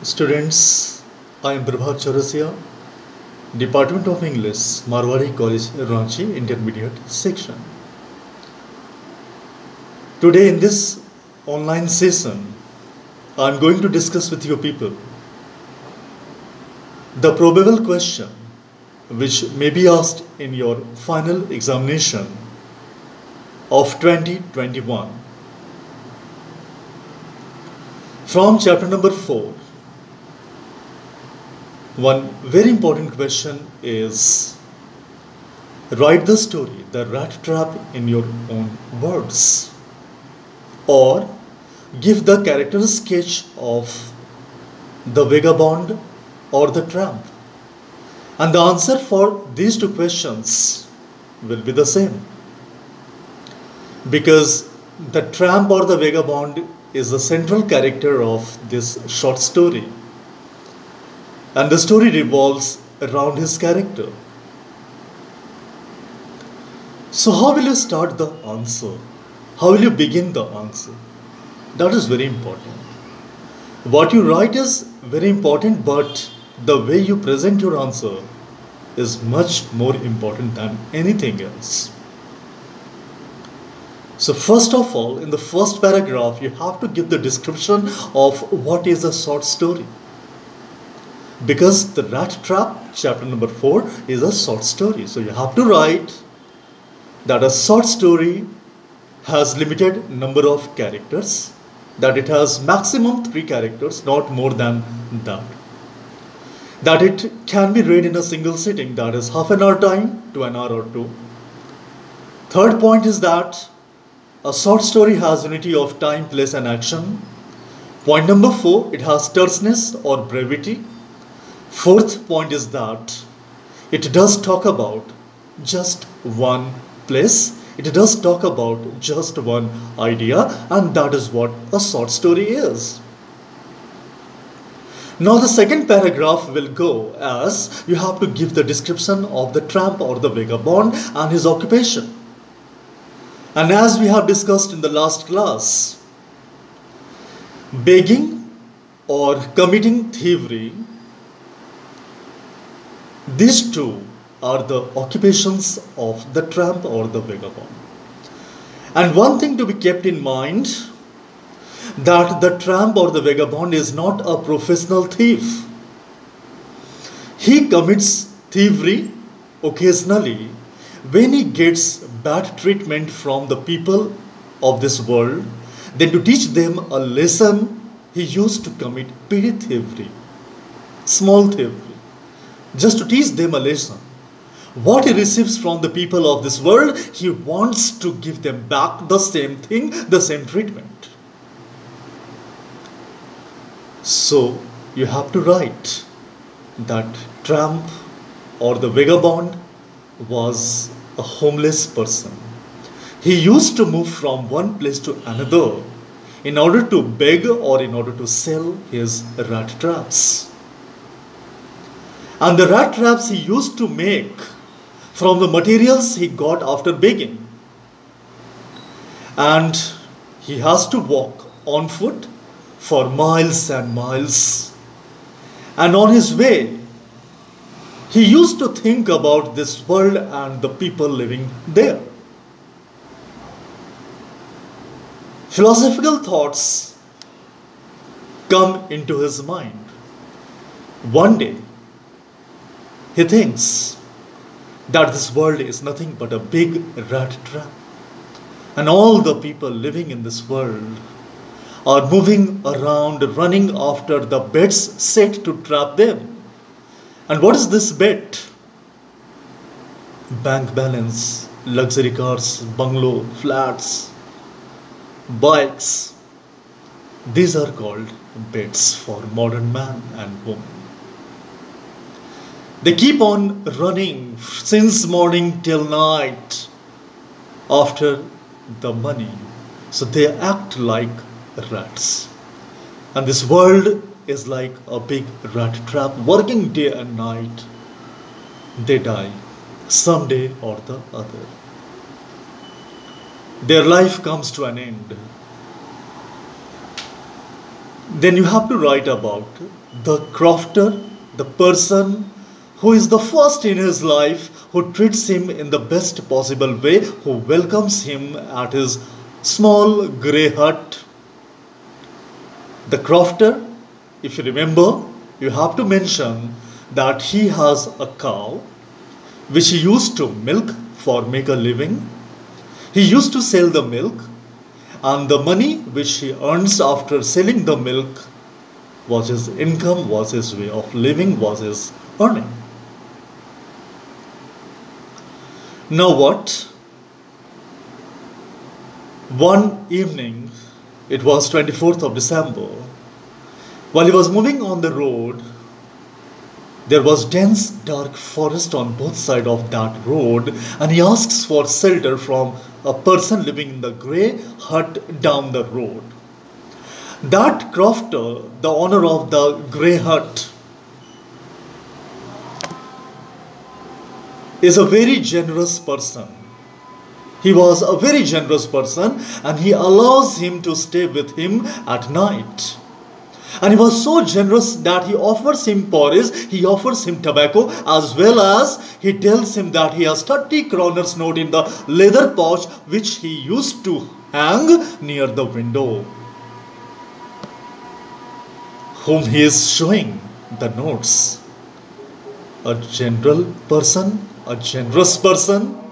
Students, I am Prabhat Chaurasia, Department of English, Marwari College, Ranchi, Intermediate Section. Today in this online session, I am going to discuss with you people the probable question which may be asked in your final examination of 2021. From chapter number 4, one very important question is write the story, The Rat Trap, in your own words, or give the character sketch of the vagabond or the tramp. And the answer for these two questions will be the same, because the tramp or the vagabond is the central character of this short story, and the story revolves around his character. So how will you start the answer? How will you begin the answer? That is very important. What you write is very important, but the way you present your answer is much more important than anything else. So first of all, in the first paragraph, you have to give the description of what is a short story. Because The Rat Trap, chapter number 4, is a short story. So you have to write that a short story has limited number of characters, that it has maximum 3 characters, not more than that. That it can be read in a single sitting, that is half an hour time to an hour or two. Third point is that a short story has unity of time, place and action. Point number 4, it has terseness or brevity. Fourth point is that it does talk about just one place. It does talk about just one idea, and that is what a short story is. Now the second paragraph will go as you have to give the description of the tramp or the vagabond and his occupation. And as we have discussed in the last class, begging or committing thievery, these two are the occupations of the tramp or the vagabond. And one thing to be kept in mind, that the tramp or the vagabond is not a professional thief. He commits thievery occasionally when he gets bad treatment from the people of this world. Then to teach them a lesson, he used to commit petty thievery, small thievery, just to teach them a lesson. What he receives from the people of this world, he wants to give them back the same thing, the same treatment. So you have to write that tramp or the vagabond was a homeless person. He used to move from one place to another in order to beg or in order to sell his rat traps. And the rat traps he used to make from the materials he got after begging. And he has to walk on foot for miles and miles. And on his way, he used to think about this world and the people living there. Philosophical thoughts come into his mind. One day, he thinks that this world is nothing but a big rat trap. And all the people living in this world are moving around, running after the beds set to trap them. And what is this bed? Bank balance, luxury cars, bungalow, flats, bikes. These are called beds for modern man and woman. They keep on running since morning till night after the money. So they act like rats. And this world is like a big rat trap, working day and night. They die someday or the other. Their life comes to an end. Then you have to write about the crofter, the person who is the first in his life, who treats him in the best possible way, who welcomes him at his small grey hut. The crofter, if you remember, you have to mention that he has a cow which he used to milk for make a living. He used to sell the milk, and the money which he earns after selling the milk was his income, was his way of living, was his earning. Now what? One evening, it was 24th of December, while he was moving on the road, there was dense dark forest on both sides of that road, and he asks for shelter from a person living in the grey hut down the road. That crofter, the owner of the grey hut, is a very generous person. He was a very generous person, and he allows him to stay with him at night. And he was so generous that he offers him porridge, he offers him tobacco, as well as he tells him that he has 30 kroners note in the leather pouch which he used to hang near the window. Whom he is showing the notes? A general person, a generous person.